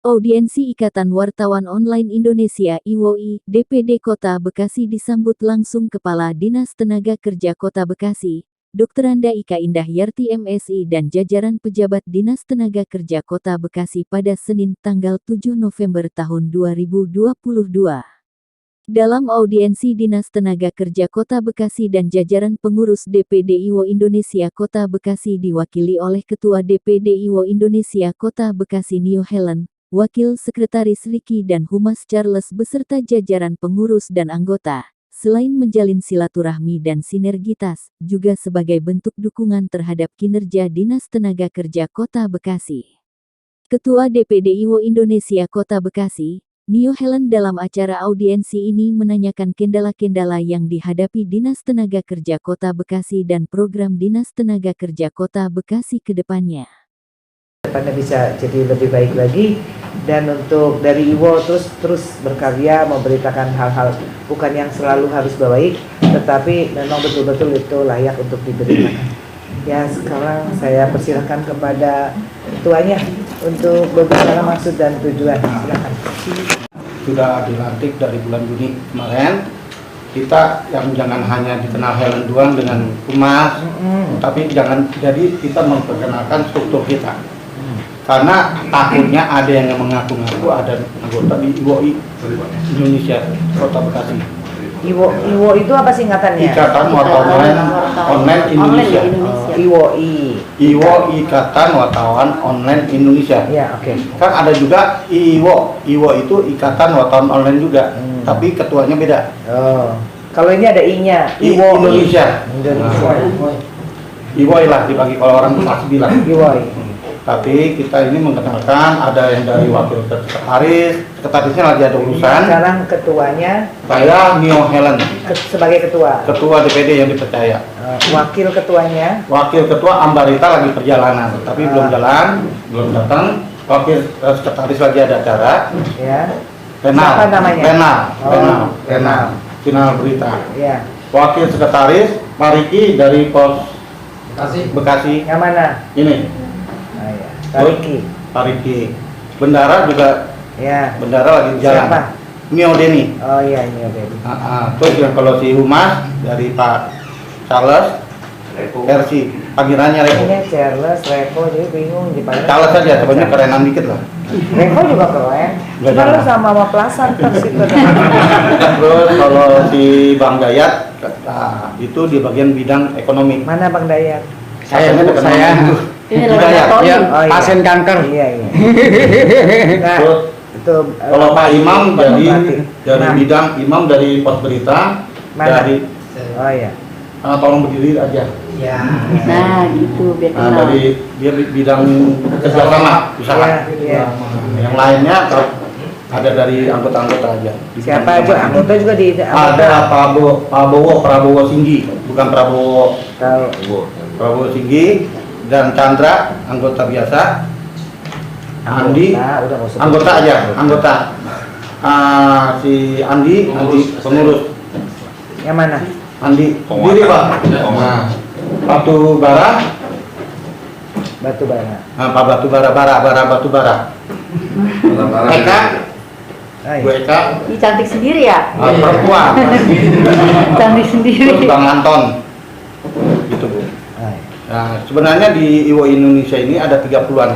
Audiensi Ikatan Wartawan Online Indonesia (IWOI) DPD Kota Bekasi disambut langsung Kepala Dinas Tenaga Kerja Kota Bekasi, Dr. Anda Ika Indah Yarti MSI dan jajaran pejabat Dinas Tenaga Kerja Kota Bekasi pada Senin tanggal 7 November tahun 2022. Dalam audiensi Dinas Tenaga Kerja Kota Bekasi dan jajaran pengurus DPD IWO Indonesia Kota Bekasi diwakili oleh Ketua DPD IWO Indonesia Kota Bekasi Nio Helen, Wakil Sekretaris Ricky dan Humas Charles beserta jajaran pengurus dan anggota, selain menjalin silaturahmi dan sinergitas, juga sebagai bentuk dukungan terhadap kinerja Dinas Tenaga Kerja Kota Bekasi. Ketua DPD IWO Indonesia Kota Bekasi, Nio Helen dalam acara audiensi ini menanyakan kendala-kendala yang dihadapi Dinas Tenaga Kerja Kota Bekasi dan program Dinas Tenaga Kerja Kota Bekasi ke depannya. Depannya bisa jadi lebih baik lagi, dan untuk dari IWO terus berkarya memberitakan hal-hal bukan yang selalu harus baik, tetapi memang betul-betul itu layak untuk diberitakan. Ya, sekarang saya persilahkan kepada ketuanya untuk berbicara maksud dan tujuan. Silakan. Sudah dilantik dari bulan Juni kemarin. Kita yang jangan hanya dikenal Helen doang dengan Humas, tapi jangan jadi kita memperkenalkan struktur kita. Karena takutnya ada yang mengaku-ngaku ada anggota di IWOI Indonesia Kota Bekasi. IWO itu apa singkatannya? Ikatan Wartawan Online Indonesia. IWOI. IWO Ikatan Wartawan Online Indonesia. Ya, oke. Kan ada juga IWO. IWO itu Ikatan Wartawan Online juga, tapi ketuanya beda. Oh. Kalau ini ada I-nya, IWO Indonesia. IWOI lah dibagi kalau orang pasti bilang. IWOI. Tapi kita ini mengenalkan ada yang dari wakil sekretarisnya lagi ada urusan. Sekarang ketuanya Saya Nio Helen sebagai ketua. Ketua DPD yang dipercaya. Wakil ketuanya? Wakil ketua Ambarita lagi perjalanan, tapi belum jalan, belum datang. Wakil sekretaris lagi ada acara. Ya. Penal. Siapa namanya? Penal. Final berita. Ya. Wakil sekretaris Pariki dari Pos Bekasi. Yang mana? Ini. Pariki. Bendara juga. Ya. Bendara lagi jalan. Siapa? Mio Deni. Oh iya, Mio Deni. Terus yang kalau si Humas dari Pak Charles, versi panggilannya Repo. Ini Charles, Repo, jadi bingung dipanggil. Charles saja, sebenarnya kerenan dikit lah. Repo juga keren. Cuma lu sama Plasan terus itu. Terus kalau si Bang Dayat, itu di bagian bidang ekonomi. Mana Bang Dayat? Saya. Ini pasien kanker. Iya. Nah, itu kalau Pak Imam dari bidang Imam dari Pos Berita. Dari oh iya. Tolong berdiri aja. Ya. Nah, gitu biar kenal. Dari bidang kerjasama usaha. Iya. Yang lainnya ada dari anggota-anggota aja. Siapa aja anggota juga di ada Prabowo Singgi, bukan Prabowo Singgi, dan Chandra anggota biasa. Andi anggota aja, si Andi pengurus. Yang mana? Andi diri Pak. Batu bara. Batu bara. Eka. Bu Eka. Ih, cantik sendiri ya? Perempuan. Cantik sendiri. Terus Bang Anton. Gitu Bu. Nah, sebenarnya di IWO Indonesia ini ada 30-an.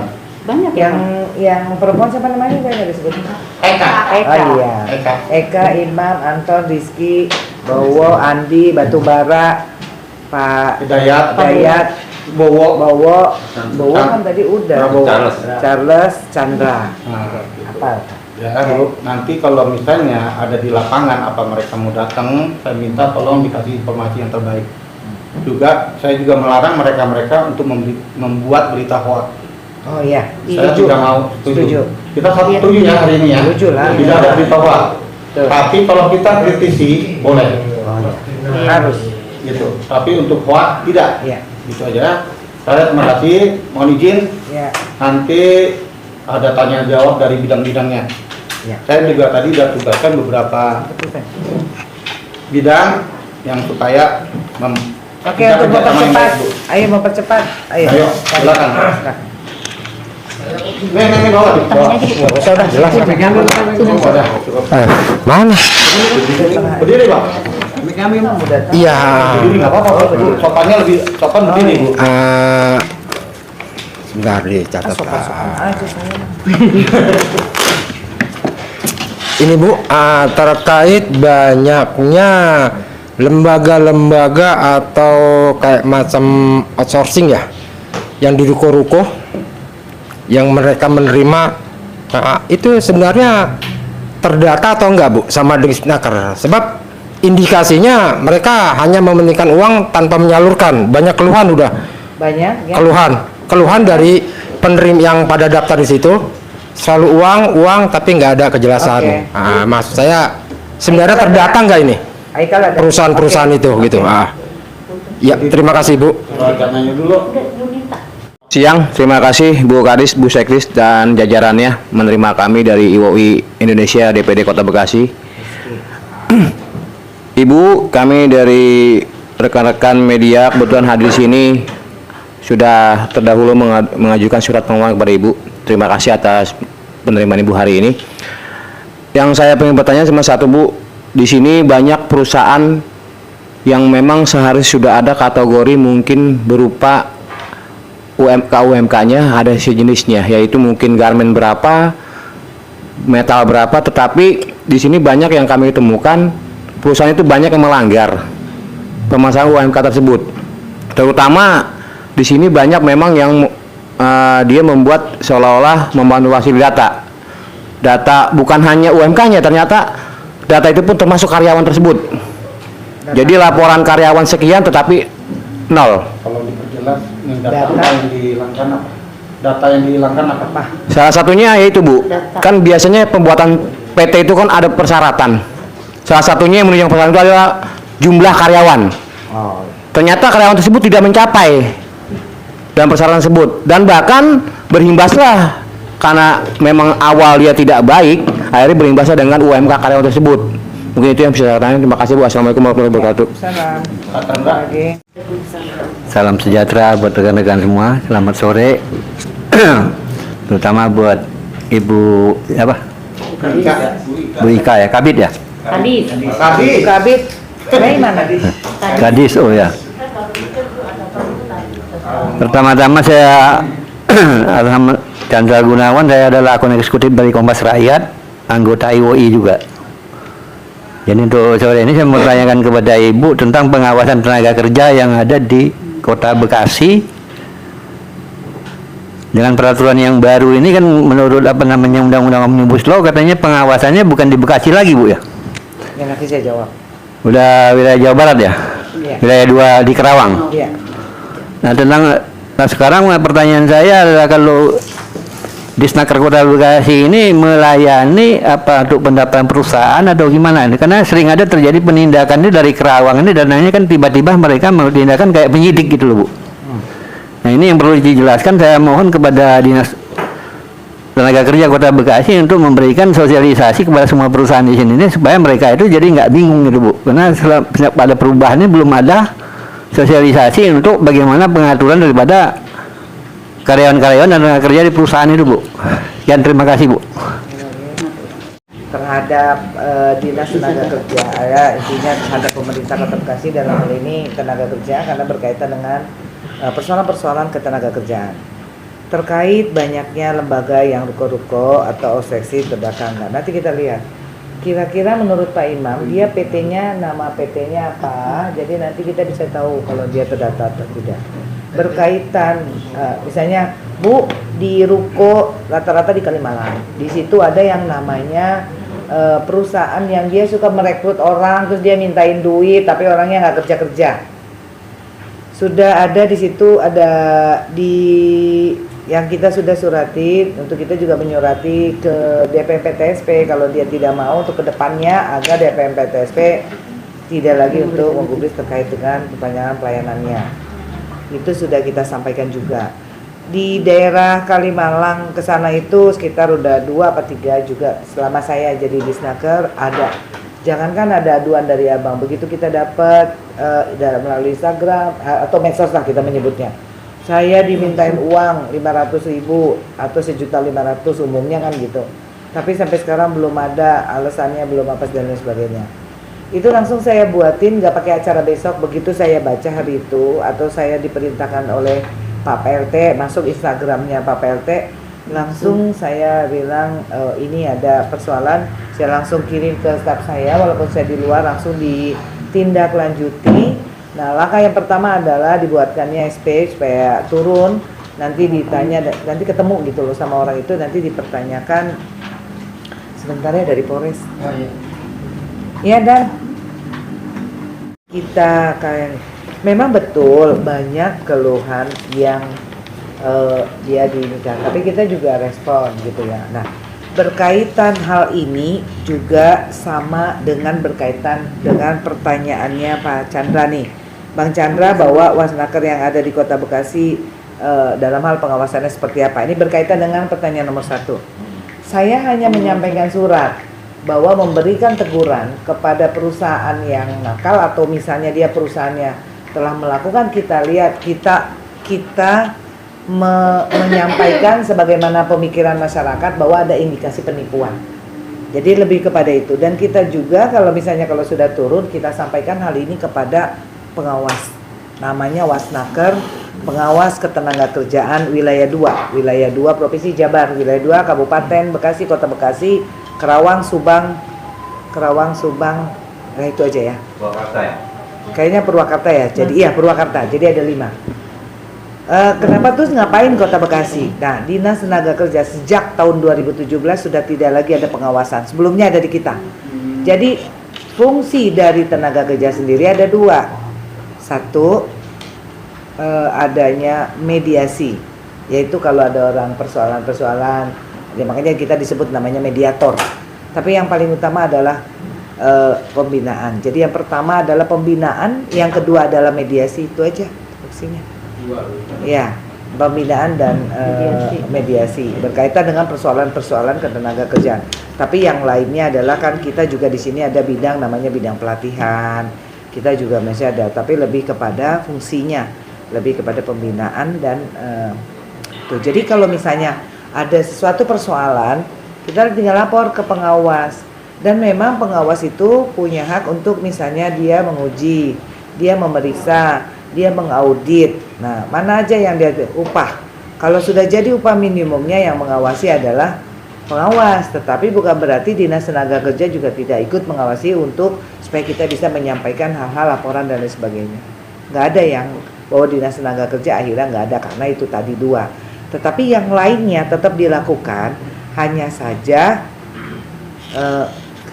Banyak yang perempuan siapa namanya? Saya disebut. Eka. Oh iya. Eka, Imam, Anton, Rizky, Bowo, Andi, Batubara, Pak Hidayat, Bowo kan tadi udah. Charles, Chandra. Apa? Ya, Bu. Nanti kalau misalnya ada di lapangan apa mereka mau datang, saya minta tolong dikasih informasi yang terbaik. Juga saya juga melarang mereka untuk membuat berita hoax. Oh iya. Saya tidak mau setuju. Kita setuju ya hari ini ya. Setuju lah. Tidak ada berita hoax. Tapi kalau kita kritisi boleh. Harus. Gitu. Tapi untuk hoax tidak. Iya. Gitu aja. Saya terima kasih. Mohon izin. Ya. Nanti ada tanya jawab dari bidang-bidangnya. Ya. Saya juga tadi sudah tugaskan beberapa bidang yang supaya Oke, untuk mempercepat. Ayo mempercepat. Ayo. Silakan. Nih, bawa. Udah jelas. Mana? Berdiri, Bang. Kami mau datang. Iya. Berdiri nggak apa-apa, Bu. Sopannya lebih sopan berdiri, Bu. Sebentar dicatat. Aja saya. Ini Bu, terkait banyaknya lembaga-lembaga atau kayak macam outsourcing ya, yang di ruko-ruko, yang mereka menerima, itu sebenarnya terdata atau enggak Bu sama Disnaker? Sebab indikasinya mereka hanya mementingkan uang tanpa menyalurkan. Banyak keluhan udah. Banyak ya. Keluhan dari penerima yang pada daftar di situ, selalu uang tapi nggak ada kejelasan. Oke. Maksud saya sebenarnya terdata nggak ini Aikal ada. perusahaan-perusahaan itu gitu. Ya, terima kasih Bu. Caranya dulu. Siang, terima kasih Bu Kadis, Bu Sekdis dan jajarannya menerima kami dari IWOI Indonesia DPD Kota Bekasi. Ibu, kami dari rekan-rekan media kebetulan hadir di sini sudah terdahulu mengajukan surat permohonan kepada Ibu. Terima kasih atas penerimaan Ibu hari ini. Yang saya ingin bertanya cuma satu, Bu. Di sini banyak perusahaan yang memang seharusnya sudah ada kategori mungkin berupa UMK-nya ada sejenisnya, yaitu mungkin garmen berapa, metal berapa, tetapi di sini banyak yang kami temukan perusahaan itu banyak yang melanggar pemasangan UMK tersebut. Terutama di sini banyak memang yang dia membuat seolah-olah memanipulasi data bukan hanya UMK-nya, ternyata data itu pun termasuk karyawan tersebut. Jadi laporan karyawan sekian tetapi nol. Kalau diperjelas, data yang dihilangkan apa? Data yang dihilangkan apa? Salah satunya yaitu Bu, kan biasanya pembuatan PT itu kan ada persyaratan. Salah satunya yang menunjang persyaratan itu adalah jumlah karyawan. Ternyata karyawan tersebut tidak mencapai dalam persyaratan tersebut, dan bahkan berimbaslah karena memang awal dia tidak baik, akhirnya berimbaslah dengan UMK karyawan tersebut. Mungkin itu yang bisa saya tanya. Terima kasih Bu. Assalamualaikum warahmatullahi wabarakatuh. Salam. Lagi. Salam sejahtera buat rekan-rekan semua. Selamat sore. Terutama buat Ibu apa? Bu Ika ya, Kabit ya? Kabit. Dari mana? Gadis, oh ya. Pertama-tama saya Chandra Gunawan, saya adalah akun eksekutif dari Kompas Rakyat, anggota IWOI juga. Jadi untuk sore ini saya mau tanyakan kepada Ibu tentang pengawasan tenaga kerja yang ada di Kota Bekasi. Dengan peraturan yang baru ini kan menurut apa namanya Undang-Undang Omnibus Law katanya pengawasannya bukan di Bekasi lagi Bu ya? Ya nanti saya jawab. Udah wilayah Jawa Barat ya? Iya. Wilayah 2 di Kerawang. Iya. Nah sekarang pertanyaan saya adalah kalau Disnaker Kota Bekasi ini melayani apa untuk pendaftaran perusahaan atau gimana? Karena sering ada terjadi penindakan ini dari Kerawang ini, dananya kan tiba-tiba mereka mau tindakan kayak penyidik gitu loh Bu. Nah ini yang perlu dijelaskan. Saya mohon kepada Dinas Tenaga Kerja Kota Bekasi untuk memberikan sosialisasi kepada semua perusahaan di sini ini, supaya mereka itu jadi nggak bingung gitu Bu. Karena pada perubahan ini belum ada sosialisasi untuk bagaimana pengaturan daripada karyawan-karyawan dan tenaga kerja di perusahaan itu Bu. Sekian, terima kasih Bu. Terhadap Dinas Tenaga Kerja, ya intinya terhadap pemerintah Kota Bekasi dalam hal ini tenaga kerja, karena berkaitan dengan persoalan-persoalan ketenaga kerjaan. Terkait banyaknya lembaga yang ruko-ruko atau outsourcing terdata enggak. Nanti kita lihat. Kira-kira menurut Pak Imam, dia PT-nya, nama PT-nya apa? Jadi nanti kita bisa tahu kalau dia terdata atau tidak. Berkaitan, misalnya Bu di ruko rata-rata di Kalimalang. Di situ ada yang namanya perusahaan yang dia suka merekrut orang, terus dia mintain duit, tapi orangnya nggak kerja-kerja. Sudah ada di situ, ada di yang kita sudah surati, untuk kita juga menyurati ke DPM-PTSP kalau dia tidak mau untuk kedepannya agar DPM-PTSP tidak lagi untuk menggubris terkait dengan perpanjangan pelayanannya. Itu sudah kita sampaikan juga. Di daerah Kalimalang ke sana itu sekitar udah 2 atau 3 juga selama saya jadi Disnaker ada. Jangankan ada aduan dari abang, begitu kita dapat melalui Instagram atau medsos lah kita menyebutnya. Saya dimintain uang 500.000 atau 1.500.000 umumnya kan gitu. Tapi sampai sekarang belum ada alasannya, belum apa dan lain sebagainya. Itu langsung saya buatin, nggak pakai acara besok. Begitu saya baca hari itu atau saya diperintahkan oleh Pak PLT masuk Instagramnya Pak PLT, langsung saya bilang ini ada persoalan. Saya langsung kirim ke staf saya, walaupun saya di luar, langsung ditindaklanjuti. Nah, langkah yang pertama adalah dibuatkannya SP supaya turun, nanti ditanya, nanti ketemu gitu loh sama orang itu, nanti dipertanyakan sebentar ya dari Polres. Ya, dan kita kayak memang betul banyak keluhan yang dia dinikah, tapi kita juga respon gitu ya. Nah, berkaitan hal ini juga sama dengan berkaitan dengan pertanyaannya Pak Chandra nih. Bang Chandra bahwa Wasnaker yang ada di Kota Bekasi dalam hal pengawasannya seperti apa. Ini berkaitan dengan pertanyaan nomor 1. Saya hanya menyampaikan surat bahwa memberikan teguran kepada perusahaan yang nakal atau misalnya dia perusahaannya telah melakukan, kita lihat kita menyampaikan sebagaimana pemikiran masyarakat bahwa ada indikasi penipuan. Jadi lebih kepada itu, dan kita juga kalau sudah turun kita sampaikan hal ini kepada pengawas, namanya Wasnaker, pengawas ketenagakerjaan wilayah 2 Provinsi Jabar, wilayah 2 Kabupaten Bekasi, Kota Bekasi, Kerawang, Subang, nah itu aja ya. Purwakarta ya? Kayaknya Purwakarta ya, jadi iya Purwakarta, jadi ada 5. Kenapa terus ngapain Kota Bekasi? Nah, Dinas Tenaga Kerja sejak tahun 2017 sudah tidak lagi ada pengawasan, sebelumnya ada di kita. Jadi fungsi dari tenaga kerja sendiri ada 2. 1, adanya mediasi, yaitu kalau ada orang persoalan-persoalan, ya makanya kita disebut namanya mediator. Tapi yang paling utama adalah pembinaan. Jadi yang pertama adalah pembinaan, yang kedua adalah mediasi, itu aja fungsinya. Ya, pembinaan dan mediasi berkaitan dengan persoalan-persoalan ketenaga kerjaan. Tapi yang lainnya adalah kan kita juga di sini ada bidang namanya bidang pelatihan. Kita juga masih ada, tapi lebih kepada fungsinya, lebih kepada pembinaan dan tuh. Jadi kalau misalnya ada sesuatu persoalan, kita tinggal lapor ke pengawas. Dan memang pengawas itu punya hak untuk misalnya dia menguji, dia memeriksa, dia mengaudit. Nah, mana aja yang dia upah. Kalau sudah jadi upah minimumnya yang mengawasi adalah pengawas, tetapi bukan berarti Dinas Tenaga Kerja juga tidak ikut mengawasi untuk supaya kita bisa menyampaikan hal-hal laporan dan lain sebagainya. Nggak ada yang bahwa Dinas Tenaga Kerja akhirnya nggak ada, karena itu tadi 2. Tetapi yang lainnya tetap dilakukan, hanya saja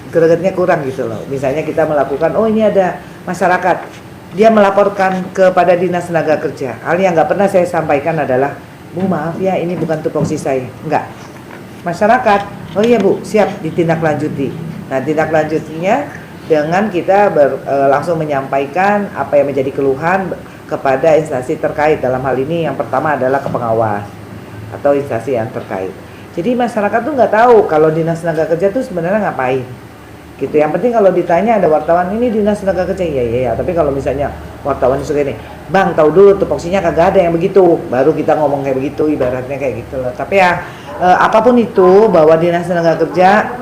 gregetnya kurang gitu loh. Misalnya kita melakukan, oh ini ada masyarakat, dia melaporkan kepada Dinas Tenaga Kerja. Hal yang nggak pernah saya sampaikan adalah, Bu maaf ya ini bukan tupoksi saya. Enggak. Masyarakat, oh iya Bu, siap ditindaklanjuti. Nah, tindaklanjutinya dengan kita langsung menyampaikan apa yang menjadi keluhan kepada instansi terkait. Dalam hal ini yang pertama adalah ke pengawas atau instansi yang terkait. Jadi masyarakat tuh nggak tahu kalau Dinas Tenaga Kerja tuh sebenarnya ngapain. Gitu. Yang penting kalau ditanya ada wartawan, ini Dinas Tenaga Kerja, iya. Tapi kalau misalnya wartawan suka ini, Bang tahu dulu tupoksinya kagak ada yang begitu, baru kita ngomong kayak begitu, ibaratnya kayak gitu loh. Tapi ya apapun itu, bahwa Dinas Tenaga Kerja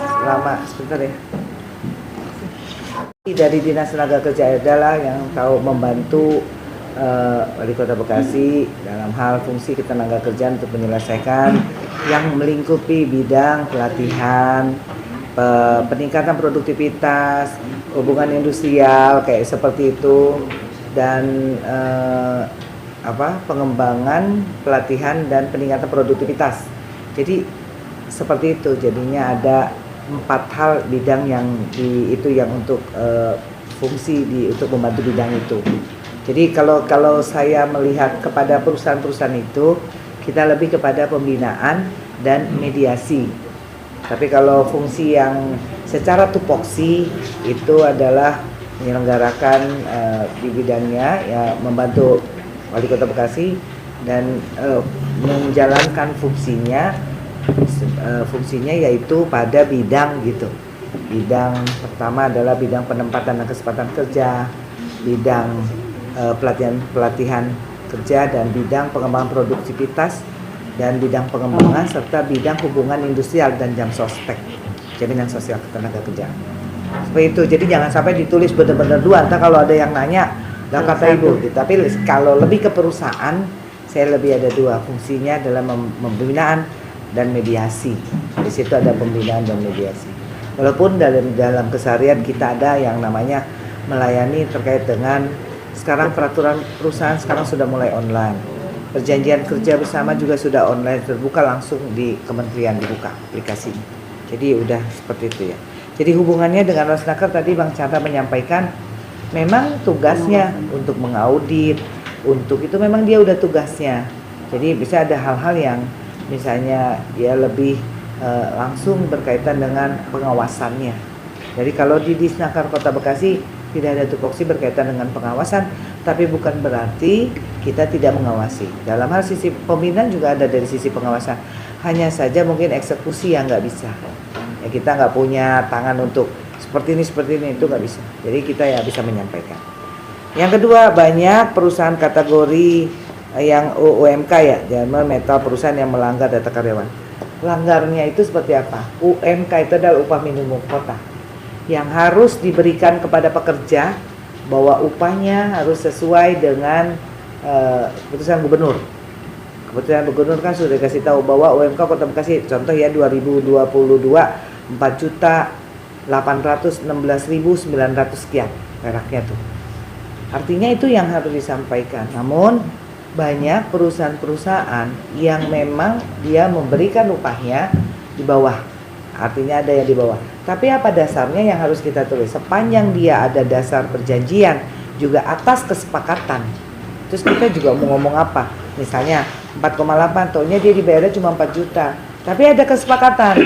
selama sebentar ya. Dari Dinas Tenaga Kerja adalah yang tahu membantu Wali Kota Bekasi dalam hal fungsi ketenaga kerjaan untuk menyelesaikan yang melingkupi bidang pelatihan, peningkatan produktivitas, hubungan industrial kayak seperti itu, dan pengembangan pelatihan dan peningkatan produktivitas. Jadi seperti itu, jadinya ada 4 hal bidang yang itu yang untuk fungsi untuk membantu bidang itu. Jadi kalau saya melihat kepada perusahaan-perusahaan itu, kita lebih kepada pembinaan dan mediasi. Tapi kalau fungsi yang secara tupoksi itu adalah menyelenggarakan di bidangnya ya, membantu Wali Kota Bekasi dan menjalankan fungsinya yaitu pada bidang gitu. Bidang pertama adalah bidang penempatan dan kesempatan kerja, bidang pelatihan kerja dan bidang pengembangan produktivitas dan bidang pengembangan serta bidang hubungan industrial dan jam sospek, jaminan sosial ketenaga kerjaan. Seperti itu. Jadi jangan sampai ditulis benar-benar dua. Entah kalau ada yang nanya, nggak kata ibu. Tapi kalau lebih ke perusahaan, saya lebih ada dua fungsinya dalam pembinaan dan mediasi. Di situ ada pembinaan dan mediasi. Walaupun dalam keseharian kita ada yang namanya melayani terkait dengan sekarang peraturan perusahaan sekarang sudah mulai online. Perjanjian kerja bersama juga sudah online, terbuka langsung di kementerian, dibuka aplikasinya. Jadi udah seperti itu ya. Jadi hubungannya dengan Rasnaker tadi Bang Chandra menyampaikan memang tugasnya untuk mengaudit, untuk itu memang dia udah tugasnya. Jadi bisa ada hal-hal yang misalnya ya lebih langsung berkaitan dengan pengawasannya. Jadi kalau di Disnaker Kota Bekasi tidak ada tupoksi berkaitan dengan pengawasan, tapi bukan berarti kita tidak mengawasi. Dalam hal sisi pembinaan juga ada dari sisi pengawasan. Hanya saja mungkin eksekusi yang nggak bisa. Ya kita nggak punya tangan untuk seperti ini itu nggak bisa. Jadi kita ya bisa menyampaikan. Yang kedua, banyak perusahaan kategori yang UMK ya, Jama Metal, perusahaan yang melanggar data karyawan. Langgarnya itu seperti apa? UMK itu adalah upah minimum kota yang harus diberikan kepada pekerja, bahwa upahnya harus sesuai dengan keputusan gubernur. Keputusan gubernur kan sudah dikasih tahu bahwa UMK Kota Bekasi, contoh ya 2022 4.816.900 sekian peraknya tuh. Artinya itu yang harus disampaikan. Namun banyak perusahaan-perusahaan yang memang dia memberikan upahnya di bawah. Artinya ada yang di bawah. Tapi apa dasarnya yang harus kita tulis? Sepanjang dia ada dasar perjanjian juga atas kesepakatan. Terus kita juga mau ngomong apa? Misalnya 4,8, taunya dia dibayarnya cuma 4 juta. Tapi ada kesepakatan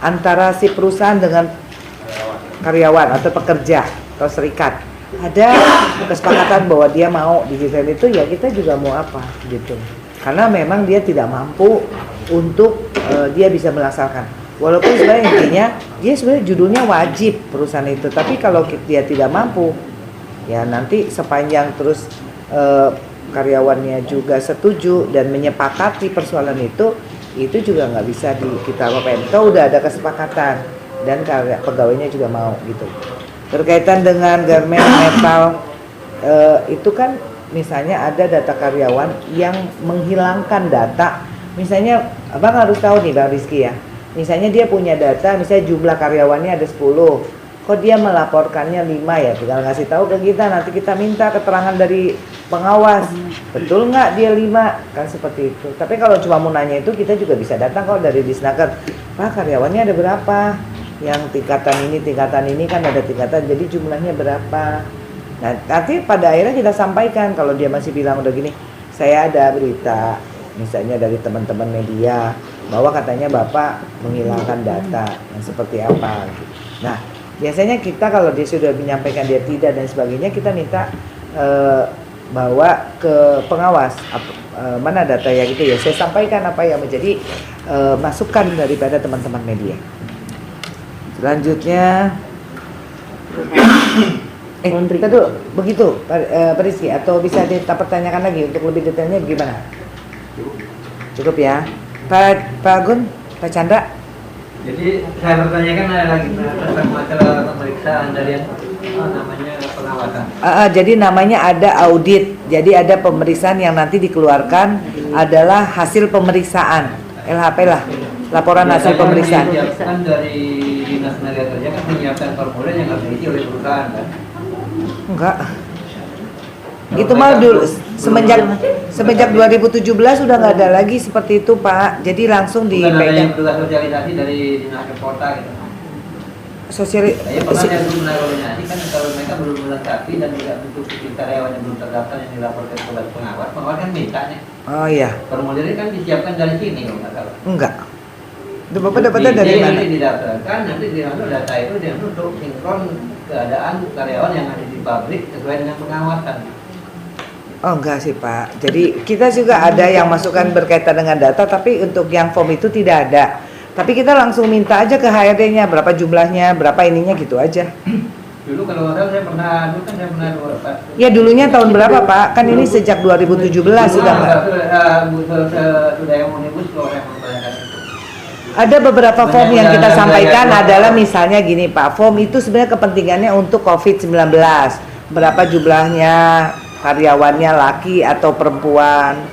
antara si perusahaan dengan karyawan atau pekerja atau serikat. Ada kesepakatan bahwa dia mau digital itu, ya kita juga mau apa gitu. Karena memang dia tidak mampu untuk dia bisa melaksanakan. Walaupun sebenarnya intinya dia sebenarnya judulnya wajib perusahaan itu, tapi kalau dia tidak mampu, ya nanti sepanjang terus karyawannya juga setuju dan menyepakati persoalan itu juga nggak bisa kita apa-apain. Kalau udah ada kesepakatan dan pegawainya juga mau gitu. Berkaitan dengan garmen metal itu kan misalnya ada data karyawan yang menghilangkan data. Misalnya Abang harus tahu nih Bang Rizky ya. Misalnya dia punya data, misalnya jumlah karyawannya ada 10. Kok dia melaporkannya 5 ya? Tinggal ngasih tahu ke kita, nanti kita minta keterangan dari pengawas. Betul nggak dia 5? Kan seperti itu. Tapi kalau cuma mau nanya itu, kita juga bisa datang kalau dari Disnaker. Pak, karyawannya ada berapa? Yang tingkatan ini kan ada tingkatan, jadi jumlahnya berapa? Nah, nanti pada akhirnya kita sampaikan. Kalau dia masih bilang udah gini, saya ada berita misalnya dari teman-teman media bahwa katanya Bapak menghilangkan data yang seperti apa gitu. Nah, biasanya kita kalau dia sudah menyampaikan dia tidak dan sebagainya, kita minta bawa ke pengawas mana data ya gitu ya. Saya sampaikan apa yang menjadi masukan daripada teman-teman media. Selanjutnya kita dulu begitu Pak Rizky, atau bisa kita pertanyakan lagi untuk lebih detailnya gimana? Cukup ya Pak Agun, Pak Chandra. Jadi saya pertanyakan ada lagi tentang masalah pemeriksaan dari namanya pengawasan. Jadi namanya ada audit. Jadi ada pemeriksaan yang nanti dikeluarkan adalah hasil pemeriksaan LHP lah, laporan hasil pemeriksaan. Kan dari Dinas Tenaga Kerja kan menyiapkan formulir yang harus diisi oleh perusahaan kan? Enggak. Itu mah dulu semenjak 2017 sudah nggak ada lagi seperti itu Pak. Jadi langsung dipegang. Bukan sosialisasi dari Dinas Kota gitu. Sosialisasi. Saya pernah yang belum koordinasi kan kalau mereka belum melengkapi dan tidak bentuk karyawan yang belum terdaftar yang dilaporkan kepada pengawas kan mintanya. Oh iya. Formulirnya kan disiapkan dari sini kalau nggak salah. Enggak. Itu Bapak dapatnya dari mana? Nanti didaftarkan, nanti data itu dia untuk sinkron keadaan karyawan yang ada di pabrik sesuai dengan pengawasan. Oh enggak sih Pak. Jadi kita juga ada yang masukkan berkaitan dengan data, tapi untuk yang form itu tidak ada. Tapi kita langsung minta aja ke HRD-nya berapa jumlahnya, berapa ininya gitu aja. Dulu kalau nggak salah saya pernah, dulu kan saya pernah Pak. Ya dulunya tahun berapa Pak? Kan ini sejak 2017 sudah Pak. Sudah yang omnibus law yang membayangkan itu. Ada beberapa form yang kita sampaikan adalah misalnya gini Pak, form itu sebenarnya kepentingannya untuk COVID-19. Berapa jumlahnya, karyawannya laki atau perempuan.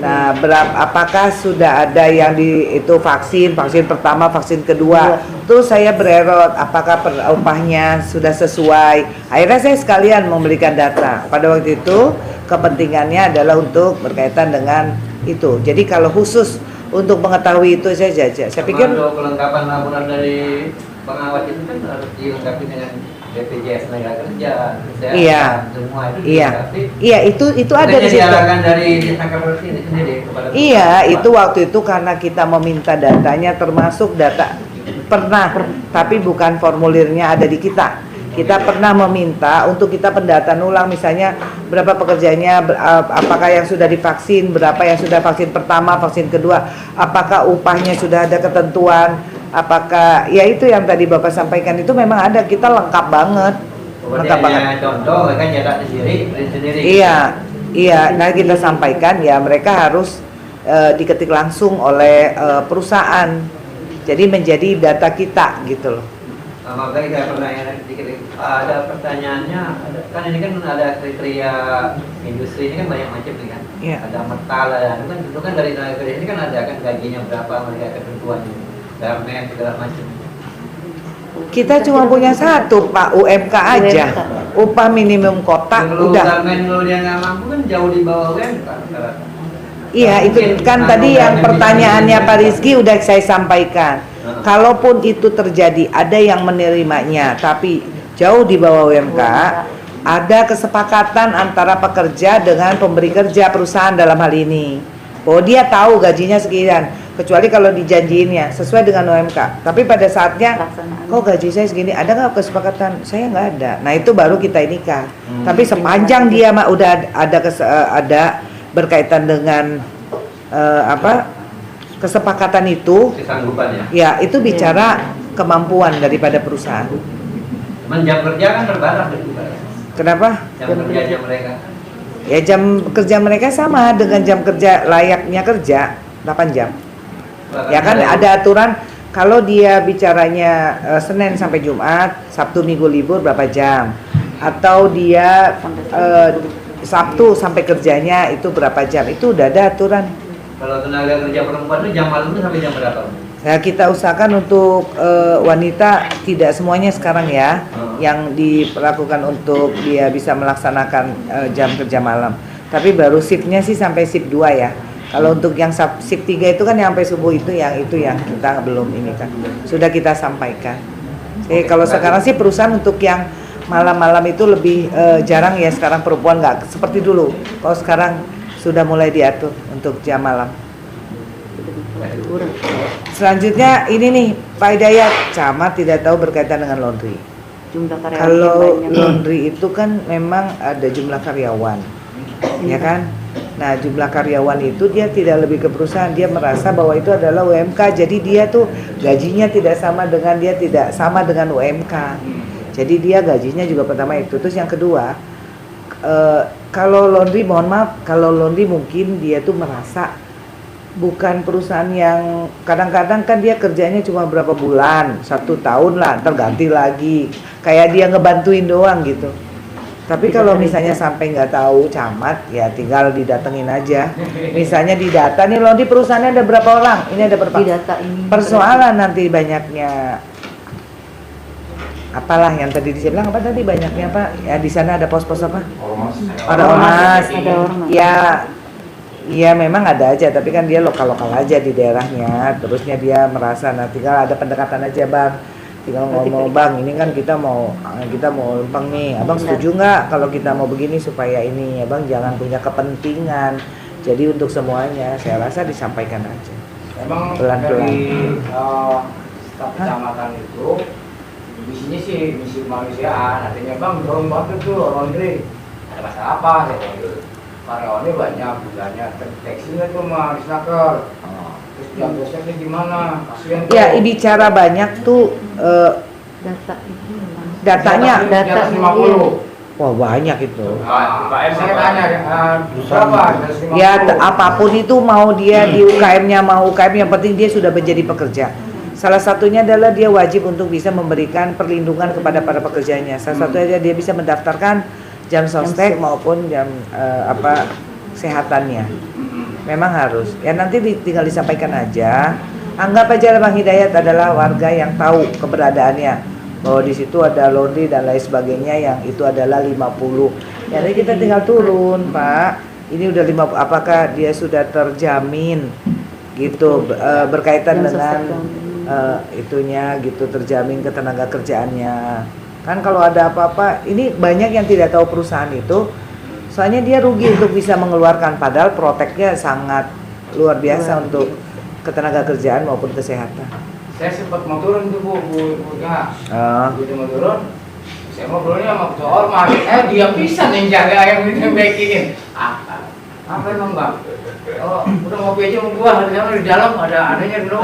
Nah, apakah sudah ada yang itu vaksin pertama, vaksin kedua. Terus saya bererot, apakah upahnya sudah sesuai. Akhirnya saya sekalian memberikan data. Pada waktu itu kepentingannya adalah untuk berkaitan dengan itu. Jadi kalau khusus untuk mengetahui itu saya pikir untuk kelengkapan laporan dari pengawas itu kan harus dilengkapi dengan BPJS tenaga kerja, kesehatan, iya, semua itu iya, dilengkapi. iya itu ada di situ. Diarahkan dari Disnaker ini sendiri kepada. Iya, itu waktu itu karena kita meminta datanya termasuk data pernah, tapi bukan formulirnya ada di kita. Kita pernah meminta untuk kita pendataan ulang misalnya berapa pekerjanya, apakah yang sudah divaksin, berapa yang sudah vaksin pertama, vaksin kedua, apakah upahnya sudah ada ketentuan, apakah ya itu yang tadi Bapak sampaikan itu memang ada, kita lengkap banget. Lengkap banget. Contoh mereka nyetak sendiri. Iya, nah kita sampaikan ya mereka harus diketik langsung oleh perusahaan. Jadi menjadi data kita gitu loh. Makanya saya pernah ada pertanyaannya, kan ini kan ada kriteria industri ini kan banyak macam nih kan. Iya. Ada metal, itu kan dari tenaga kerja ini kan ada kan gajinya berapa, mereka ketentuannya, garmen segala macam. Kita cuma punya satu Pak, UMK aja. Upah minimum kota Kalau udah. garmen kalau dia nggak mampu kan jauh di bawah UMK. Iya, itu kan tadi yang pertanyaannya Pak Rizky udah saya sampaikan. Kalaupun itu terjadi, ada yang menerimanya, tapi jauh di bawah UMK, ada kesepakatan antara pekerja dengan pemberi kerja perusahaan dalam hal ini. Bahwa dia tahu gajinya sekian, kecuali kalau dijanjiinnya sesuai dengan UMK. Tapi pada saatnya, kok gaji saya segini, ada nggak kesepakatan? Saya nggak ada. Nah itu baru kita inikan. Tapi sepanjang dia udah ada berkaitan dengan kesepakatan itu, ya itu bicara kemampuan daripada perusahaan. Jam kerja kan terbatas gitu Pak. Kenapa? Jam kerja mereka. Ya jam kerja mereka sama dengan jam kerja layaknya kerja 8 jam. Ya kan ada aturan kalau dia bicaranya Senin sampai Jumat, Sabtu Minggu libur berapa jam, atau dia Sabtu sampai kerjanya itu berapa jam, itu udah ada aturan. Kalau tenaga kerja perempuan itu jam malam itu sampai jam berapa? Nah, kita usahakan untuk wanita tidak semuanya sekarang ya, yang diperlakukan untuk dia bisa melaksanakan jam kerja malam. Tapi baru shiftnya sih sampai shift 2 ya. Kalau untuk yang shift 3 itu kan yang sampai subuh itu yang kita belum ini kan. Sudah kita sampaikan. Kalau sekarang sih perusahaan untuk yang malam-malam itu lebih jarang ya, sekarang perempuan nggak seperti dulu. Kalau sekarang sudah mulai diatur untuk jam malam. Selanjutnya ini nih Pak Hidayat, camat tidak tahu berkaitan dengan laundry. Kalau laundry itu kan memang ada jumlah karyawan, ya kan? Nah jumlah karyawan itu dia tidak lebih ke perusahaan, dia merasa bahwa itu adalah UMK, jadi dia tuh gajinya tidak sama dengan UMK. Jadi dia gajinya juga pertama itu. Terus yang kedua, kalau laundry, mohon maaf, kalau laundry mungkin dia tuh merasa bukan perusahaan yang kadang-kadang kan dia kerjanya cuma berapa bulan, 1 tahun lah, terganti lagi, kayak dia ngebantuin doang gitu. Tapi kalau misalnya sampai nggak tahu camat, ya tinggal didatengin aja. Misalnya didata nih laundry perusahaannya ada berapa orang, ini ada berapa. Persoalan nanti banyaknya apalah yang tadi dibilang apa tadi banyaknya Pak? Ya di sana ada pos-pos apa? Ormas. Ya memang ada aja, tapi kan dia lokal-lokal aja di daerahnya. Terusnya dia merasa tinggal ada pendekatan aja Bang. Tinggal ngomong Bang, ini kan kita mau lempeng nih. Abang setuju nggak kalau kita mau begini supaya ini? Abang jangan punya kepentingan. Jadi untuk semuanya saya rasa disampaikan aja. Emang Pelan-pelan. dari staf kecamatan itu misinya sih misi kemanusiaan, artinya Bang dorong banget tuh laundry, ada masalah apa gitu. Karyawannya banyak, bulannya terdeteksinya tuh mah Disnaker. Terus jam-jamnya gimana? Kasihan. Ya bicara banyak tuh data itu Datanya, Di atas 50. wah banyak itu. Pak M saya tanya berapa? Ya apapun itu mau dia di UKM-nya mau UKM yang penting dia sudah menjadi pekerja. Salah satunya adalah dia wajib untuk bisa memberikan perlindungan kepada para pekerjanya. Salah satunya dia bisa mendaftarkan jam sostek maupun jam kesehatannya. Memang harus. Ya nanti tinggal disampaikan aja. Anggap aja Bang Hidayat adalah warga yang tahu keberadaannya. Bahwa di situ ada laundry dan lain sebagainya yang itu adalah 50. Jadi kita tinggal turun, Pak. Ini udah 50, apakah dia sudah terjamin gitu berkaitan dengan itunya gitu, terjamin ketenaga kerjaannya. Kan kalau ada apa-apa, ini banyak yang tidak tahu perusahaan itu. Soalnya dia rugi untuk bisa mengeluarkan padahal proteknya sangat luar biasa untuk ketenaga kerjaan maupun kesehatan. Saya sempat mau turun tuh Bu Begitu mau turun, saya ngobrolnya sama ketua ormas. Dia bisa nih jaga yang bikinin. Apa emang Bang? Oh, udah mau aja sama gua, di dalam ada adanya dulu.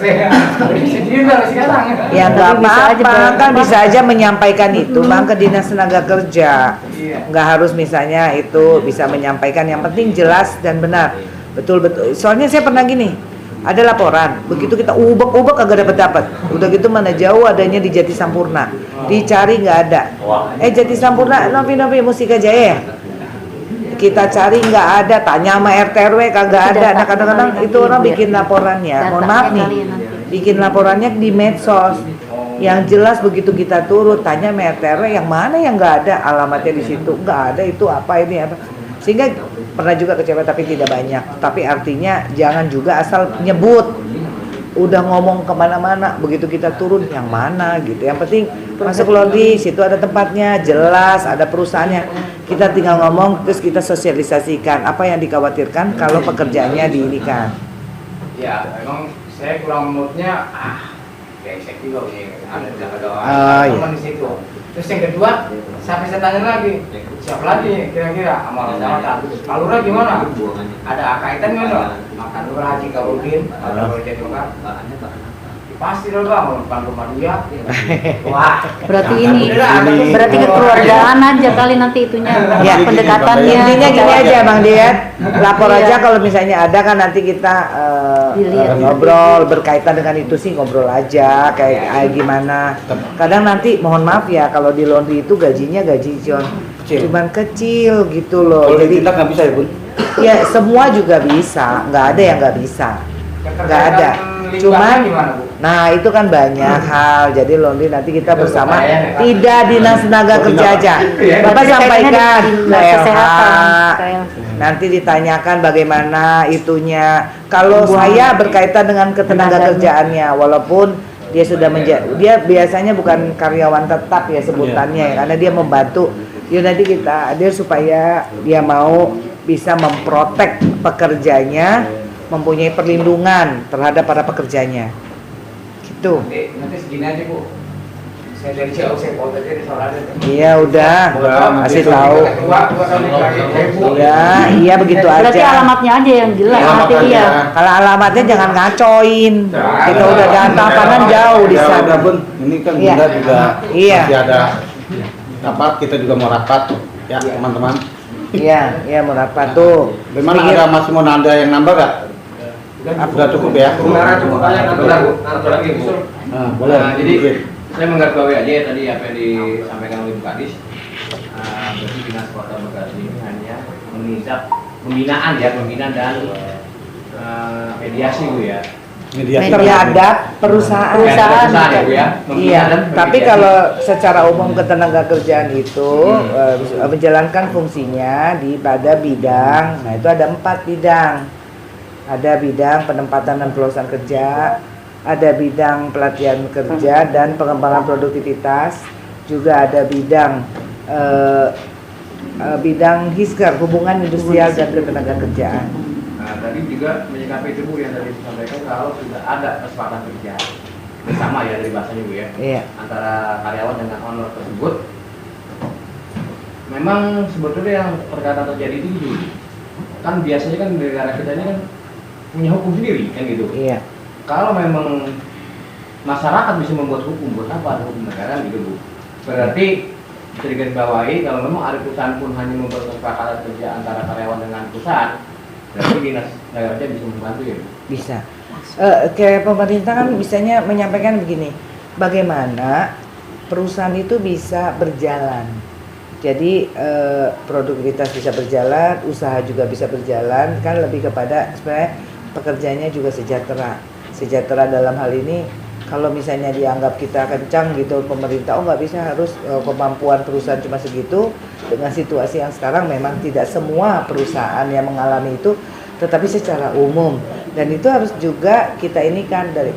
Sekarang. Ya nggak apa-apa, kan bisa aja menyampaikan itu Bang ke Dinas Tenaga Kerja. Nggak harus misalnya itu bisa menyampaikan, yang penting jelas dan benar. Betul-betul. Soalnya saya pernah gini, ada laporan, begitu kita ubek-ubek kagak dapat. Udah gitu mana jauh adanya di Jati Sampurna, dicari nggak ada. Jati Sampurna, Novi Mustika Jaya ya? Kita cari nggak ada, tanya sama RT RW kagak ada. Nah kadang-kadang itu orang bikin laporannya, mohon maaf nih, bikin laporannya di medsos. Yang jelas begitu kita turun, tanya sama RT RW yang mana yang nggak ada, alamatnya di situ nggak ada, itu apa ini apa. Sehingga pernah juga kecewa tapi tidak banyak. Tapi artinya jangan juga asal nyebut, udah ngomong kemana-mana, begitu kita turun yang mana gitu. Yang penting masuk lobby, situ ada tempatnya, jelas ada perusahaannya. Kita tinggal ngomong terus kita sosialisasikan apa yang dikhawatirkan kalau pekerjaannya diinikan. Ya, memang saya kurang moodnya kayak juga ada doa teman di situ. Terus yang kedua, sampai saya tanya lagi, siapa lagi kira-kira amal jawatan? Kalau Lurah gimana? Ada kaitan nggak dong? Makan Lurah Haji Kabudin, ada proyek Lurah? Pasti dong Bang, bukan rumah dia. Wah, Berarti berarti kekeluargaan aja kali nanti itunya, Ya, pendekatannya. intinya gini aja Bang Diat, lapor aja kalau misalnya ada, kan nanti kita ngobrol berkaitan dengan itu sih, ngobrol aja kayak gimana. Kadang nanti mohon maaf ya kalau di laundry itu gajinya cuman kecil gitu loh. Kalau Jadi kita nggak bisa ya Bun? ya semua juga bisa, nggak ada yang nggak bisa, nggak ada. Cuman, nah itu kan banyak hal. Jadi laundry nanti kita bersama, tidak Dinas Tenaga Kerja aja. Bapak sampaikan ke LH, nanti ditanyakan bagaimana itunya. Kalau saya berkaitan dengan ketenaga kerjaannya, walaupun dia sudah dia biasanya bukan karyawan tetap ya sebutannya, karena dia membantu. Ya nanti kita hadir supaya dia mau bisa memprotek pekerjanya, mempunyai perlindungan terhadap para pekerjanya. Gitu. Nanti segini aja Bu. Saya dari jauh saya foto aja di soalnya. Iya udah, kasih tahu. Iya begitu aja. Berarti alamatnya aja yang jelas, nanti iya. Kalau alamatnya jangan ngacoin. Kita udah data kan jauh di sana. Bun, ini kan Iya. Bunda juga Iya. masih ada rapat, kita juga mau rapat ya teman-teman. Iya mau rapat tuh. Bagaimana, ada masih mau ada yang nambah gak? Sudah cukup ya? Cukup aja, satu lagi Bu. Boleh. Nah, jadi saya menggarisbawahi aja ya tadi apa yang disampaikan oleh Bu Kadis. Berarti Dinas Kota Bekasi ini hanya pembinaan dan mediasi Bu ya. Terhadap perusahaan. Ya Bu ya. Iya, tapi kalau secara umum ketenaga kerjaan itu menjalankan fungsinya pada bidang, nah itu ada 4 bidang. Ada bidang penempatan dan pelulusan kerja, ada bidang pelatihan kerja dan pengembangan produktivitas, juga ada bidang bidang Hisker, hubungan industrial dan ketenaga kerjaan. Nah, tadi juga menyikapi itu Bu yang tadi disampaikan kalau sudah ada kesepakatan kerja bersama ya dari bahasanya Bu ya. Iya. Antara karyawan dengan owner tersebut. Memang sebetulnya yang perkataan terjadi itu gitu. Kan biasanya kan negara kita ini kan punya hukum sendiri kan gitu. Iya. Kalau memang masyarakat bisa membuat hukum, buat apa ada hukum negara gitu Bu. Berarti bisa digarisbawahi kalau memang ada perusahaan pun hanya membuat kesepakatan kerja antara karyawan dengan perusahaan, berarti dinas tenaga kerja bisa membantu ya Bu? Bisa. Kayak pemerintah kan bisanya menyampaikan begini, bagaimana perusahaan itu bisa berjalan. Jadi produktivitas bisa berjalan, usaha juga bisa berjalan, kan lebih kepada sebenarnya pekerjanya juga sejahtera. Sejahtera dalam hal ini, kalau misalnya dianggap kita kencang gitu pemerintah, oh nggak bisa, harus kemampuan perusahaan cuma segitu. Dengan situasi yang sekarang memang tidak semua perusahaan yang mengalami itu, tetapi secara umum. Dan itu harus juga kita ini kan dari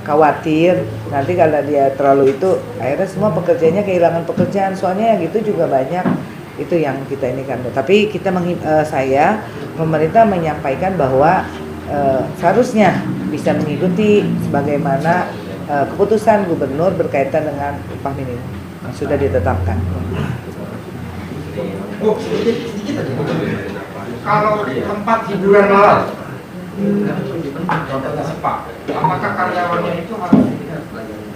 khawatir nanti kalau dia terlalu itu akhirnya semua pekerjanya kehilangan pekerjaan, soalnya yang gitu juga banyak, itu yang kita ini kan. Tapi kita pemerintah menyampaikan bahwa seharusnya bisa mengikuti sebagaimana keputusan gubernur berkaitan dengan upah minimum yang sudah ditetapkan. Bu, sedikit aja. Kalau tempat hiburan malam, contohnya spa, apakah karyawannya itu harus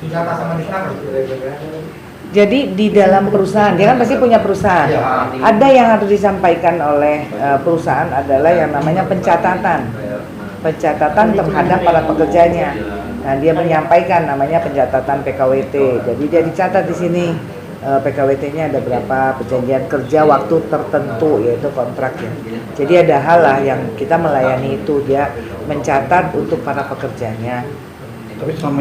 didata sama Disnaker? Jadi di dalam perusahaan, dia kan pasti punya perusahaan. Ada yang harus disampaikan oleh perusahaan adalah yang namanya pencatatan terhadap para pekerjanya. Nah, dia menyampaikan namanya pencatatan PKWT. Jadi dia dicatat di sini PKWT-nya ada berapa, perjanjian kerja waktu tertentu yaitu kontrak ya. Jadi ada hal lah yang kita melayani itu, dia mencatat untuk para pekerjanya.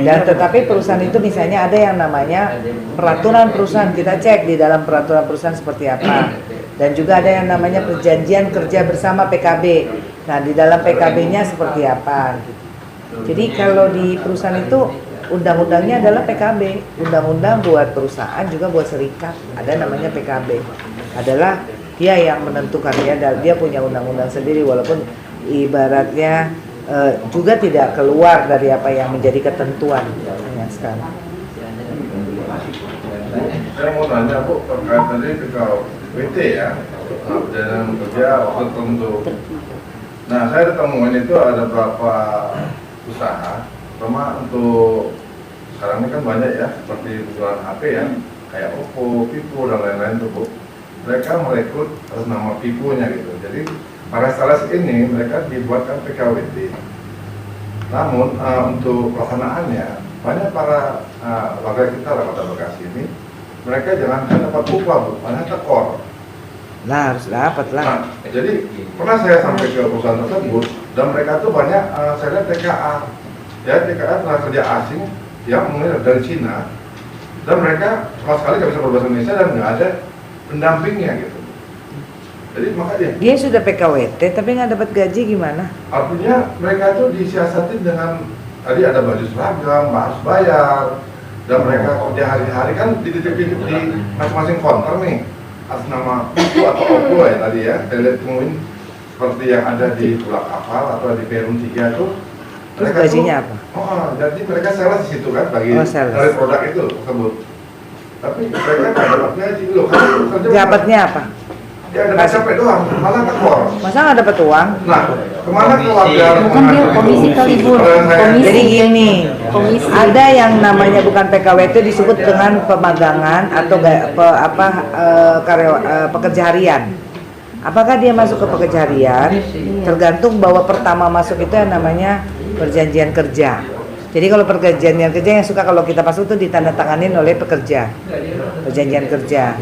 Dan tetapi perusahaan itu misalnya ada yang namanya peraturan perusahaan, kita cek di dalam peraturan perusahaan seperti apa. Dan juga ada yang namanya perjanjian kerja bersama PKB. Nah, di dalam PKB-nya seperti apa gitu. Jadi kalau di perusahaan itu undang-undangnya adalah PKB, undang-undang buat perusahaan juga buat serikat, ada namanya PKB. Adalah dia yang menentukan, dia punya undang-undang sendiri, walaupun ibaratnya juga tidak keluar dari apa yang menjadi ketentuan yang sekarang. Saya mau nanya Bu, terkait tadi PKWT ya, perjalanan kerja waktu tertentu. Nah, saya temuin itu ada beberapa usaha, terutama untuk sekarang ini kan banyak ya, seperti jualan HP ya, kayak Oppo, Vivo dan lain-lain tuh Bu. Mereka merekrut atas nama Vivo-nya gitu. Jadi para sales ini mereka dibuatkan PKWT. Namun untuk pelaksanaannya banyak para warga kita Kota Bekasi ini, mereka jangan dapat upah Bu, hanya tekor. Nah, harus dapat lah. Nah, jadi pernah saya sampai ke perusahaan tersebut dan mereka tuh banyak saya lihat TKA, ya TKA tenaga kerja asing yang mungkin dari Cina, dan mereka sama sekali nggak bisa berbahasa Indonesia dan nggak ada pendampingnya gitu. Jadi makanya Dia sudah PKWT tapi nggak dapat gaji gimana? artinya mereka tuh disiasatin dengan tadi ada baju seragam, harus bayar, dan mereka kerja hari-hari kan dititip-titip di masing-masing counter nih atas nama Vivo atau Oppo ya tadi ya, saya lihat temuin seperti yang ada di Pulau Kapal atau di Perum 3 itu. Terus gajinya apa? Oh, jadi mereka sales di situ kan bagi sales. dari produk itu tersebut. Tapi mereka nggak dapat gaji loh, kan kerja Dapatnya apa? ya dapat capek doang, malah tekor. Masa nggak dapat uang? Nah, kemana keluarga? Bukan dia komisi kali Bu, komisi. Jadi gini, ada yang namanya bukan PKWT disebut dengan pemagangan atau pekerja harian. Apakah dia masuk ke pekerja harian? Tergantung bahwa pertama masuk itu yang namanya perjanjian kerja. Jadi kalau perjanjian kerja yang suka kalau kita masuk itu ditandatanganin oleh pekerja, perjanjian kerja.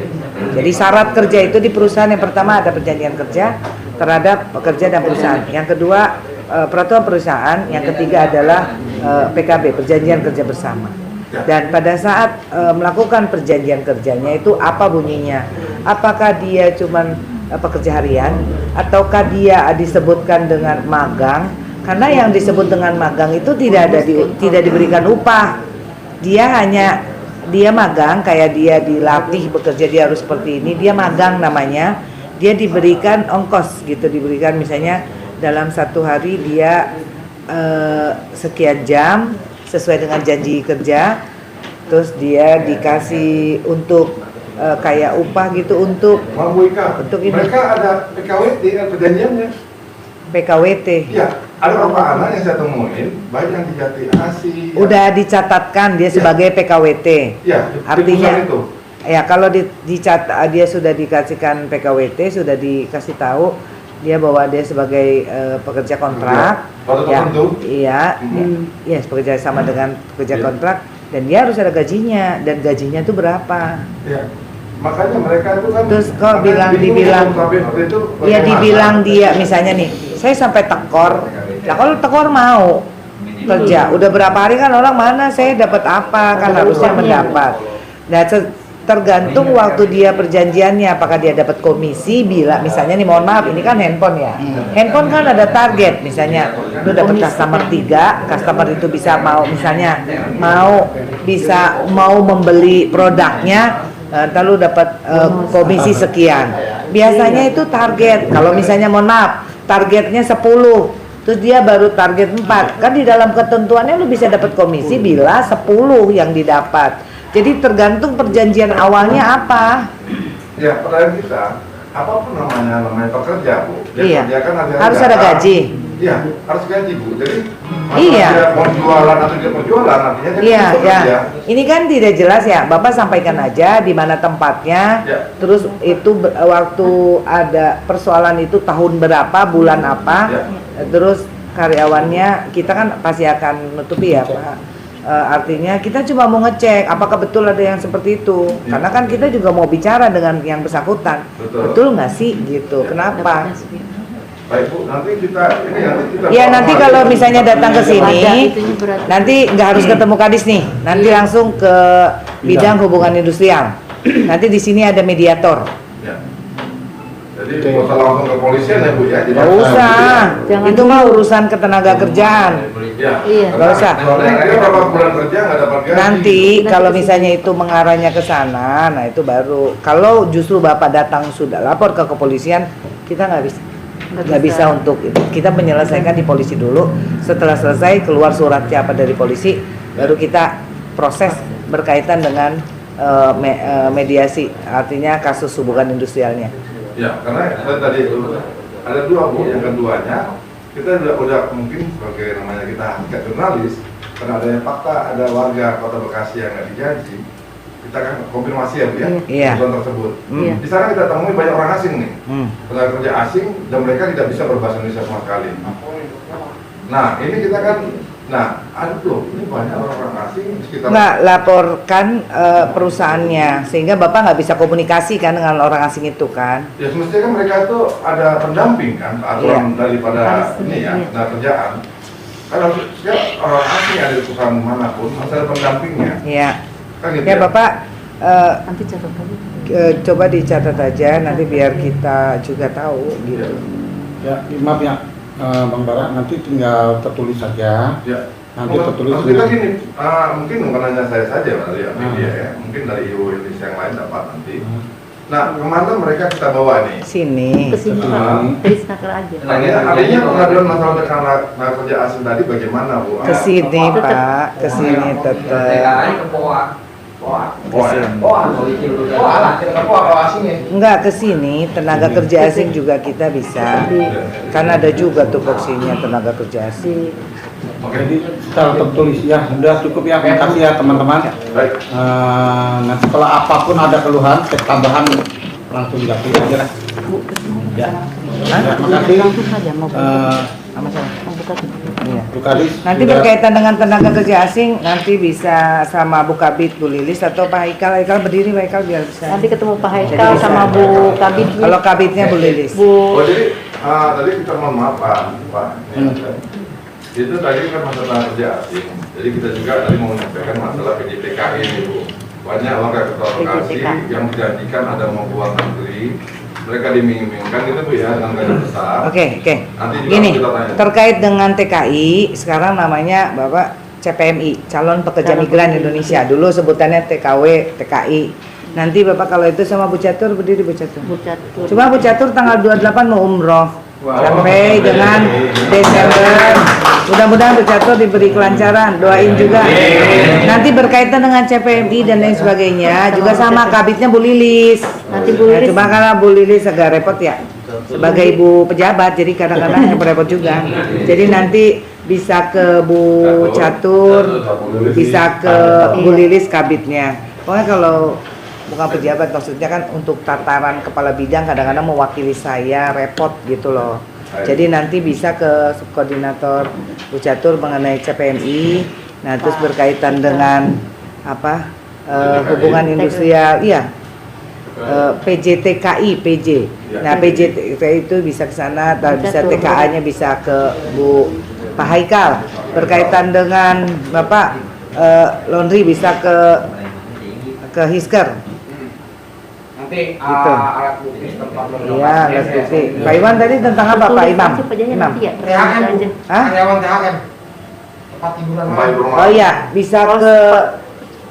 Jadi syarat kerja itu di perusahaan yang pertama ada perjanjian kerja terhadap pekerja dan perusahaan. Yang kedua peraturan perusahaan. Yang ketiga adalah PKB, perjanjian kerja bersama. Dan pada saat melakukan perjanjian kerjanya itu apa bunyinya? Apakah dia cuman pekerja harian ataukah dia disebutkan dengan magang? Karena yang disebut dengan magang itu tidak diberikan upah. Dia magang, kayak dia dilatih bekerja, dia harus seperti ini, dia magang namanya. Dia diberikan ongkos gitu, diberikan misalnya dalam satu hari dia sekian jam sesuai dengan janji kerja. Terus dia dikasih untuk kayak upah gitu untuk Bang Bu Ika, untuk ini. mereka ada PKWT perjanjiannya. PKWT. Iya, ada beberapa anak yang saya temuin, baik yang di Jati Asih. Udah dicatatkan dia sebagai PKWT. Ya, Artinya itu. ya kalau dia sudah dikasihkan PKWT, sudah dikasih tahu dia bahwa dia sebagai pekerja kontrak. Ya, iya, ya, bekerja sama dengan pekerja kontrak dan dia harus ada gajinya dan gajinya itu berapa? Ya. Makanya mereka itu kan terus kok dibilang dia misalnya nih saya sampai tekor. Nah kalau tekor mau kerja udah berapa hari kan orang mana saya dapat apa kan harusnya mendapat. Nah tergantung waktu dia perjanjiannya apakah dia dapat komisi bila misalnya nih mohon maaf ini kan handphone ya. Handphone kan ada target misalnya lu dapat customer 3, customer itu bisa mau misalnya mau membeli produknya lalu dapat komisi sekian. Biasanya itu target. Kalau misalnya mohon maaf, targetnya 10, terus dia baru target 4. Kan di dalam ketentuannya lu bisa dapat komisi bila 10 yang didapat. Jadi tergantung perjanjian awalnya apa. Ya, pertanyaan kita, apapun namanya pekerja, Bu. Iya. Dia kan harus ada gaji. Iya, harus gaji, Bu. Jadi iya. Dia mau jualan atau dia mau jualan artinya dia iya, bekerja. ya. Ini kan tidak jelas ya. Bapak sampaikan aja di mana tempatnya. Ya. Terus itu waktu ada persoalan itu tahun berapa, bulan apa. Ya. Terus karyawannya kita kan pasti akan nutupi ya, Pak. Artinya kita cuma mau ngecek apakah betul ada yang seperti itu. Ya. Karena kan kita juga mau bicara dengan yang bersangkutan. Betul nggak sih gitu? Ya. Kenapa? Baik Bu, nanti kita Ya nanti kalau misalnya datang ke sini, nanti nggak harus ketemu kadis nih, nanti langsung ke bidang hubungan industrial. Nanti di sini ada mediator. Ya. Jadi nggak usah langsung ke polisian ya Bu ya. Nggak usah, itu mah urusan ketenaga kerjaan. Ya. Nggak usah. Soalnya ini berapa bulan kerja nggak dapat gaji. Nanti kalau misalnya itu mengarahnya ke sana, nah itu baru. Kalau justru Bapak datang sudah lapor ke kepolisian, kita nggak bisa untuk itu. Kita menyelesaikan di polisi dulu. Setelah selesai keluar suratnya apa dari polisi, baru kita proses berkaitan dengan mediasi, artinya kasus hubungan industrialnya. Ya, karena tadi ada dua Bu. Yang keduanya kita udah mungkin sebagai namanya kita hakikat jurnalis, karena adanya fakta ada warga Kota Bekasi yang nggak digaji, kita kan konfirmasi ya Bu ya, Iya. urusan tersebut. Di sana kita temui banyak orang asing nih, tenaga kerja asing dan mereka tidak bisa berbahasa Indonesia sama sekali. Nah ini kita kan, ini banyak orang asing di sekitar. Nggak laporkan perusahaannya, sehingga Bapak nggak bisa komunikasi kan dengan orang asing itu kan? Ya semestinya kan mereka itu ada pendamping kan, aturan daripada ini ya, tenaga kerjaan. Kan harusnya orang asing ada di perusahaan manapun harus ada pendampingnya. Iya. Kan gitu Ya Bapak Nanti catat tadi. coba dicatat aja nanti biar kita juga tahu gitu. Ya, maaf ya, Bang Bara, nanti tinggal tertulis saja. Ya. Nanti tertulis. Kita gini, mungkin bukan hanya saya saja dari media ya, mungkin dari IO Indonesia yang lain dapat nanti. Nah, kemana mereka kita bawa nih? Sini. Ke sini Pak. Dari snaker aja. Nah, ini adanya pengaduan masalah tenaga kerja asing tadi bagaimana Bu? Ke sini Pak, ke sini tetap. Enggak ke sini, tenaga kerja asing juga kita bisa. Karena ada juga tuh porsinya tenaga kerja asing. Jadi secara tertulis ya, sudah cukup ya. Terima kasih ya teman-teman. Baik. Nanti kalau apapun ada keluhan, cek tambahan langsung dilakukan aja lah. Ya. Terima kasih. Langsung saja mau buka. Iya. Bu Kadis. Nanti sudah- berkaitan dengan tenaga kerja asing nanti bisa sama Bu Kabit, Bu Lilis atau Pak Haikal. Haikal berdiri Pak Haikal biar bisa. Nanti ketemu Pak Haikal sama Bu Kabit. Kalau Kabitnya Bu Lilis. Oh jadi tadi kita mohon maaf Pak. Itu tadi kan masalah kerja asing. Jadi kita juga tadi mau menyampaikan masalah PJTKI ini Bu. Banyak warga Kota Bekasi yang menjanjikan ada mau keluar negeri. Mereka diming-mingkan gitu Bu ya dengan gaji besar. Oke. Nanti juga Gini, kita tanya. terkait dengan TKI, sekarang namanya Bapak CPMI, Calon Pekerja Migran Indonesia. Dulu sebutannya TKW, TKI. Nanti Bapak kalau itu sama Bu Catur, berdiri Bu Catur. Bu Catur. Cuma Bu Catur tanggal 28 mau umroh. Sampai dengan Desember. Mudah-mudahan Bu Catur diberi kelancaran, doain juga. Nanti berkaitan dengan CPMI dan lain sebagainya, juga sama Kabitnya Bu Lilis. Nanti Bu Lilis. Cuma karena Bu Lilis agak repot ya. sebagai ibu pejabat, jadi kadang-kadang repot juga. Jadi nanti bisa ke Bu Catur, bisa ke Bu Lilis kabitnya. Pokoknya kalau bukan pejabat, maksudnya kan untuk tataran kepala bidang kadang-kadang mewakili saya repot gitu loh. Jadi nanti bisa ke subkoordinator Bu Catur mengenai CPNI. Nah terus berkaitan dengan apa hubungan industrial, iya. PJTKI, PJ. Nah, PJTKI itu bisa ke sana, bisa TKA-nya bisa ke Bu Pak Haikal. Berkaitan dengan Bapak laundry bisa ke Hisker. Nanti Gitu. alat bukti tempat Iya, alat bukti. Pak Iwan tadi tentang apa, Pak Imam? Imam. karyawan THM tempat hiburan Oh iya, bisa ke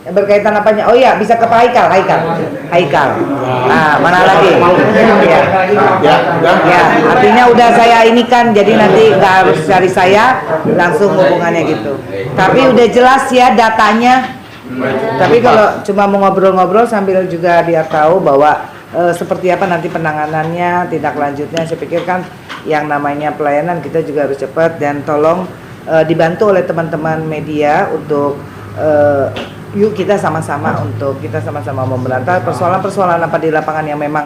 berkaitan apanya? Oh iya, bisa ke Pak Haikal. Nah, mana lagi? Ya. Ya, artinya udah saya ini kan, jadi nanti nggak harus cari saya, langsung hubungannya gitu. Tapi udah jelas ya datanya. Tapi kalau cuma mau ngobrol-ngobrol sambil juga biar tahu bahwa seperti apa nanti penanganannya, tindak lanjutnya, saya pikir kan yang namanya pelayanan kita juga harus cepat dan tolong dibantu oleh teman-teman media untuk yuk kita sama-sama memberantas persoalan-persoalan apa di lapangan yang memang